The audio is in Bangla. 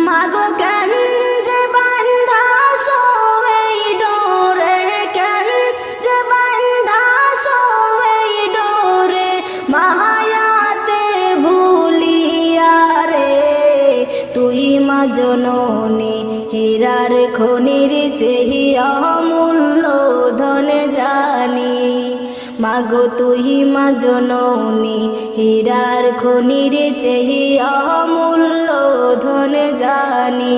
মাগো কেন যে বান্ধাছো এই ডোরে, কেন যে বান্ধাছো এই ডোরে, মায়াতে ভুলিয়া রে। তুই মা জননী হীরার খনির চেহিয়া মূল্য ধন জানি। মাগো তুই মা জননী হীরার খনির চেহিয়া মূল্য ধন জানি।